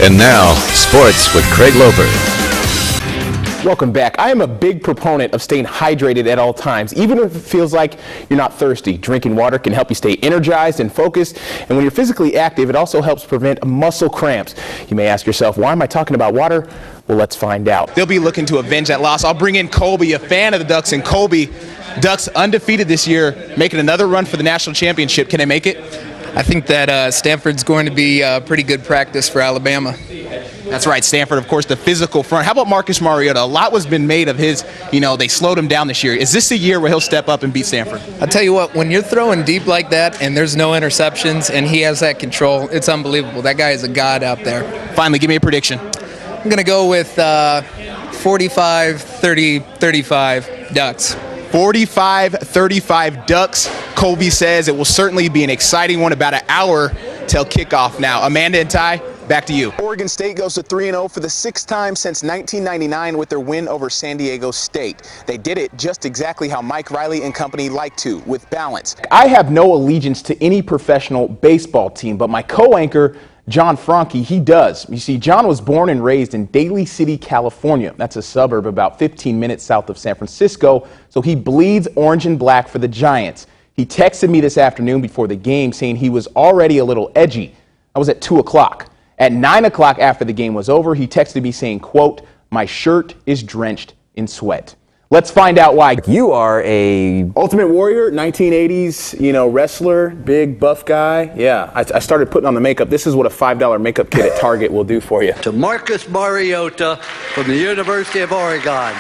And now, sports with Craig Loper. Welcome back. I am a big proponent of staying hydrated at all times, even if it feels like you're not thirsty. Drinking water can help you stay energized and focused, and when you're physically active, it also helps prevent muscle cramps. You may ask yourself, why am I talking about water? Well, let's find out. They'll be looking to avenge that loss. I'll bring in Colby, a fan of the Ducks, and Colby, Ducks undefeated this year, making another run for the national championship. Can they make it? I think that Stanford's going to be pretty good practice for Alabama. That's right, Stanford, of course, the physical front. How about Marcus Mariota? A lot was been made of his, they slowed him down this year. Is this the year where he'll step up and beat Stanford? I'll tell you what, when you're throwing deep like that and there's no interceptions and he has that control, it's unbelievable. That guy is a god out there. Finally, give me a prediction. I'm going to go with 45-35 Ducks. 45-35 Ducks. Colby says it will certainly be an exciting one, about an hour till kickoff now. Amanda and Ty, back to you. Oregon State goes to 3-0 for the sixth time since 1999 with their win over San Diego State. They did it just exactly how Mike Riley and company like to, with balance. I have no allegiance to any professional baseball team, but my co-anchor, John Franke, he does. You see, John was born and raised in Daly City, California. That's a suburb about 15 minutes south of San Francisco, so he bleeds orange and black for the Giants. He texted me this afternoon before the game saying he was already a little edgy. I was at 2 o'clock. At 9 o'clock after the game was over, he texted me saying, quote, "My shirt is drenched in sweat." Let's find out why. You are a Ultimate Warrior, 1980s, wrestler, big buff guy. Yeah, I started putting on the makeup. This is what a $5 makeup kit at Target will do for you. To Marcus Mariota from the University of Oregon.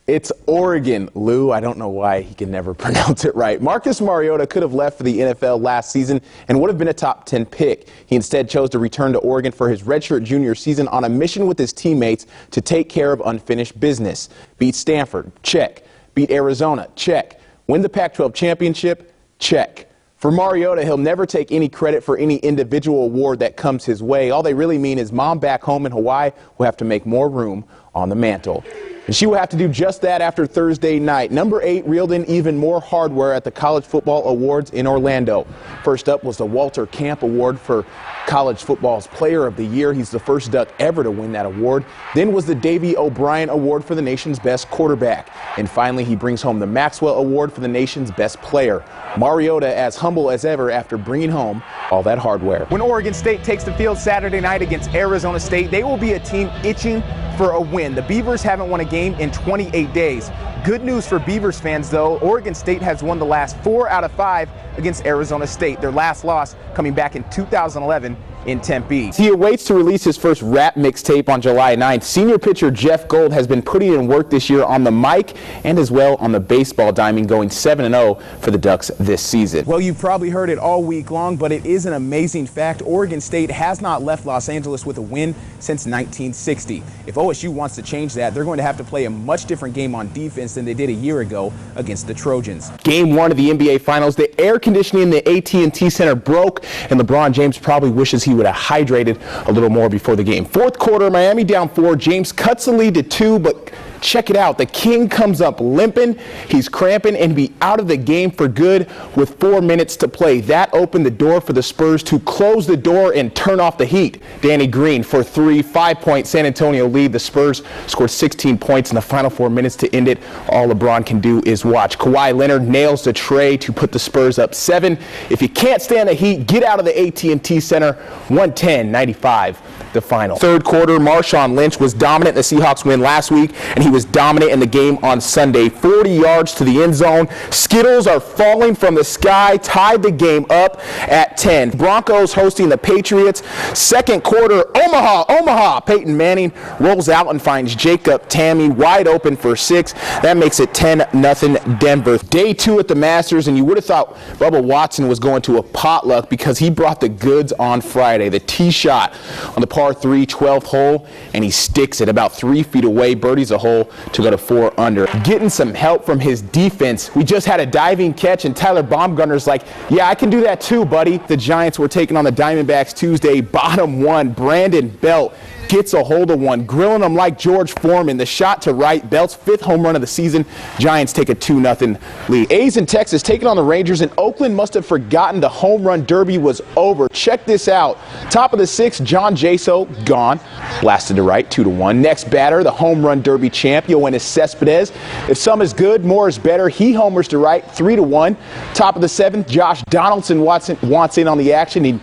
It's Oregon, Lou. I don't know why he can never pronounce it right. Marcus Mariota could have left for the NFL last season and would have been a top 10 pick. He instead chose to return to Oregon for his redshirt junior season on a mission with his teammates to take care of unfinished business. Beat Stanford, check. Beat Arizona, check. Win the Pac-12 championship, check. For Mariota, he'll never take any credit for any individual award that comes his way. All they really mean is mom back home in Hawaii will have to make more room on the mantle. And she will have to do just that after Thursday night. Number 8 reeled in even more hardware at the College Football Awards in Orlando. First up was the Walter Camp Award for college football's Player of the Year. He's the first Duck ever to win that award. Then was the Davey O'Brien Award for the nation's best quarterback. And finally, he brings home the Maxwell Award for the nation's best player. Mariota as humble as ever after bringing home all that hardware. When Oregon State takes the field Saturday night against Arizona State, they will be a team itching for a win. The Beavers haven't won a game in 28 days. Good news for Beavers fans, though. Oregon State has won the last 4 out of 5 against Arizona State. Their last loss coming back in 2011 in Tempe. He awaits to release his first rap mixtape on July 9th. Senior pitcher Jeff Gold has been putting in work this year on the mic and as well on the baseball diamond, going 7-0 for the Ducks this season. Well, you've probably heard it all week long, but it is an amazing fact. Oregon State has not left Los Angeles with a win since 1960. If OSU wants to change that, they're going to have to play a much different game on defense than they did a year ago against the Trojans. Game 1 of the NBA Finals, the air conditioning in the AT&T Center broke, and LeBron James probably wishes he would have hydrated a little more before the game. Fourth quarter, Miami down 4. James cuts the lead to 2, but check it out. The King comes up limping. He's cramping and be out of the game for good with 4 minutes to play. That opened the door for the Spurs to close the door and turn off the heat. Danny Green for 3, 5-point San Antonio lead. The Spurs scored 16 points in the final 4 minutes to end it. All LeBron can do is watch. Kawhi Leonard nails the tray to put the Spurs up 7. If you can't stand the heat, get out of the AT&T Center. 110-95 the final. Third quarter, Marshawn Lynch was dominant in the Seahawks win last week, and he was dominant in the game on Sunday. 40 yards to the end zone. Skittles are falling from the sky, tied the game up at 10. Broncos hosting the Patriots. Second quarter, Omaha. Peyton Manning rolls out and finds Jacob Tamme wide open for 6. That makes it 10-0 Denver. Day 2 at the Masters, and you would have thought Bubba Watson was going to a potluck because he brought the goods on Friday. The tee shot on the par 3 12th hole, and he sticks it about 3 feet away, birdies a hole to go to 4 under. Getting some help from his defense. We just had a diving catch, and Tyler Baumgartner's like, yeah, I can do that too, buddy. The Giants were taking on the Diamondbacks Tuesday. Bottom 1, Brandon Belt gets a hold of one, grilling him like George Foreman. The shot to right, Belt's 5th home run of the season. Giants take a 2-0 lead. A's in Texas taking on the Rangers, and Oakland must have forgotten the home run derby was over. Check this out. Top of the 6th, John Jaso, gone. Blasted to right, 2-1. Next batter, the home run derby champ, Yoenis Cespedes. If some is good, more is better. He homers to right, 3-1. Top of the 7th, Josh Donaldson wants in on the action.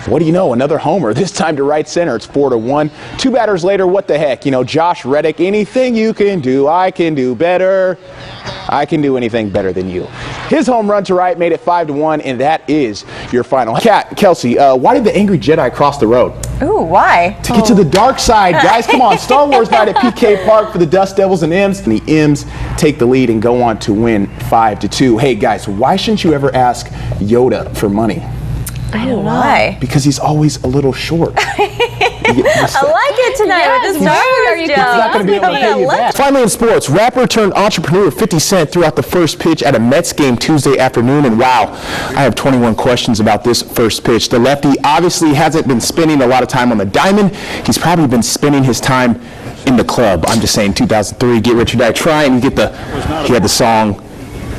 What do you know? Another homer, this time to right center. It's 4-1. 2 batters later, what the heck? You know, Josh Reddick, anything you can do, I can do better. I can do anything better than you. His home run to right made it 5-1, and that is your final. Kelsey, why did the Angry Jedi cross the road? Ooh, why? To get to the dark side, guys. Come on, Star Wars night at PK Park for the Dust Devils and M's. And the M's take the lead and go on to win 5-2. Hey, guys, why shouldn't you ever ask Yoda for money? I don't know. Why? Because he's always a little short. I like it tonight with the Star Wars joke. He's not going to be able to pay you back. Finally in sports, rapper turned entrepreneur 50 Cent threw out the first pitch at a Mets game Tuesday afternoon, and wow, I have 21 questions about this first pitch. The lefty obviously hasn't been spending a lot of time on the diamond. He's probably been spending his time in the club. I'm just saying, 2003, Get Rich or Die Trying, he had the song,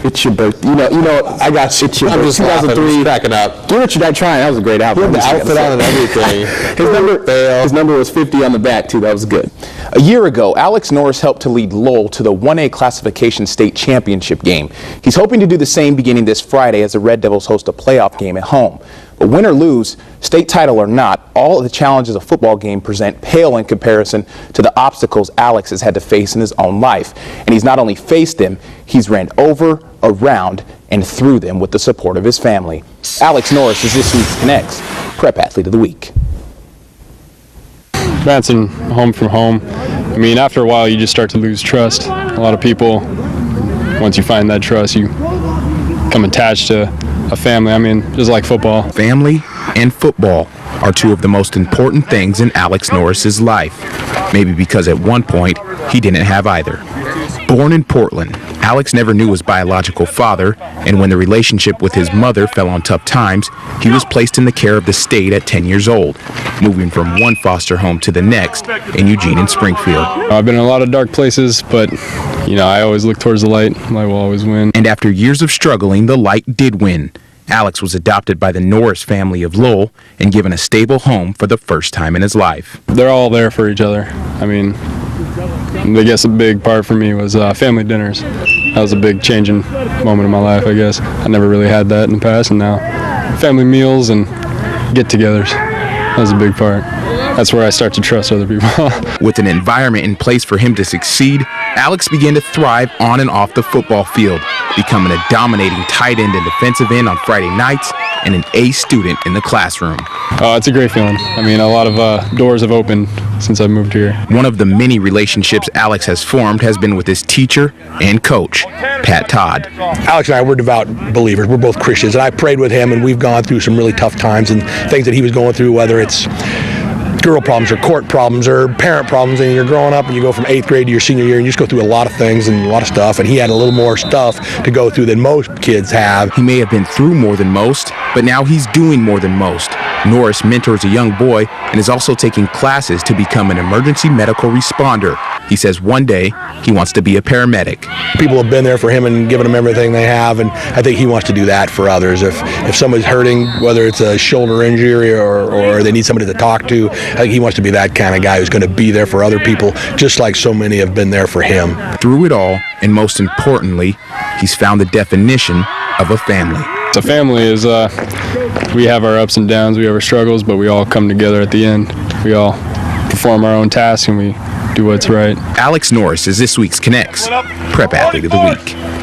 It's Your Birthday. You know, I got It's Your Birthday. 2003. Backing up. Get Rich or Die Trying, that was a great album. He had the outfit on and everything. His number was 50 on the back, too. That was good. A year ago, Alex Norris helped to lead Lowell to the 1A classification state championship game. He's hoping to do the same beginning this Friday as the Red Devils host a playoff game at home. But win or lose, state title or not, all of the challenges a football game present pale in comparison to the obstacles Alex has had to face in his own life. And he's not only faced them, he's ran over, around, and through them with the support of his family. Alex Norris is this week's Connects Prep Athlete of the Week. Bouncing home from home, I mean, after a while you just start to lose trust. A lot of people, once you find that trust, you become attached to a family. I mean, just like football. Family and football are two of the most important things in Alex Norris's life. Maybe because at one point, he didn't have either. Born in Portland, Alex never knew his biological father, and when the relationship with his mother fell on tough times, he was placed in the care of the state at 10 years old, moving from one foster home to the next in Eugene and Springfield. I've been in a lot of dark places, but, you know, I always look towards the light. Light will always win. And after years of struggling, the light did win. Alex was adopted by the Norris family of Lowell and given a stable home for the first time in his life. They're all there for each other. I mean, I guess a big part for me was family dinners. That was a big changing moment in my life, I guess. I never really had that in the past, and now family meals and get-togethers. That was a big part. That's where I start to trust other people. With an environment in place for him to succeed, Alex began to thrive on and off the football field, becoming a dominating tight end and defensive end on Friday nights and an A student in the classroom. Oh, it's a great feeling. I mean, a lot of doors have opened since I moved here. One of the many relationships Alex has formed has been with his teacher and coach, Pat Todd. Alex and I, we're devout believers. We're both Christians, and I prayed with him, and we've gone through some really tough times and things that he was going through, whether it's girl problems or court problems or parent problems, and you're growing up and you go from 8th grade to your senior year and you just go through a lot of things and a lot of stuff, and he had a little more stuff to go through than most kids have. He may have been through more than most, but now he's doing more than most. Norris mentors a young boy and is also taking classes to become an emergency medical responder. He says one day he wants to be a paramedic. People have been there for him and given him everything they have, and I think he wants to do that for others. If somebody's hurting, whether it's a shoulder injury or they need somebody to talk to, I think he wants to be that kind of guy who's going to be there for other people, just like so many have been there for him. Through it all, and most importantly, he's found the definition of a family. A family is, we have our ups and downs, we have our struggles, but we all come together at the end. We all perform our own tasks and we do what's right. Alex Norris is this week's Connects Prep Athlete of the Week.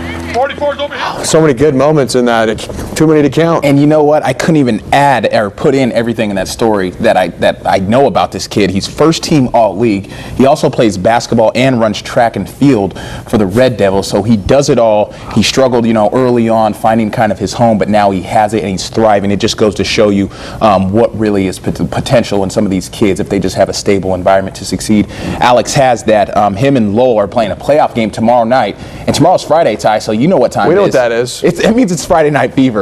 So many good moments in that, it's too many to count. And you know what? I couldn't even add or put in everything in that story that I know about this kid. He's first team All-League. He also plays basketball and runs track and field for the Red Devils, so he does it all. He struggled, early on finding kind of his home, but now he has it and he's thriving. It just goes to show you what really is potential in some of these kids if they just have a stable environment to succeed. Alex has that. Him and Lowell are playing a playoff game tomorrow night, and tomorrow's Friday, Ty, so you know what time it is. We know what that is. It means it's Friday Night Fever.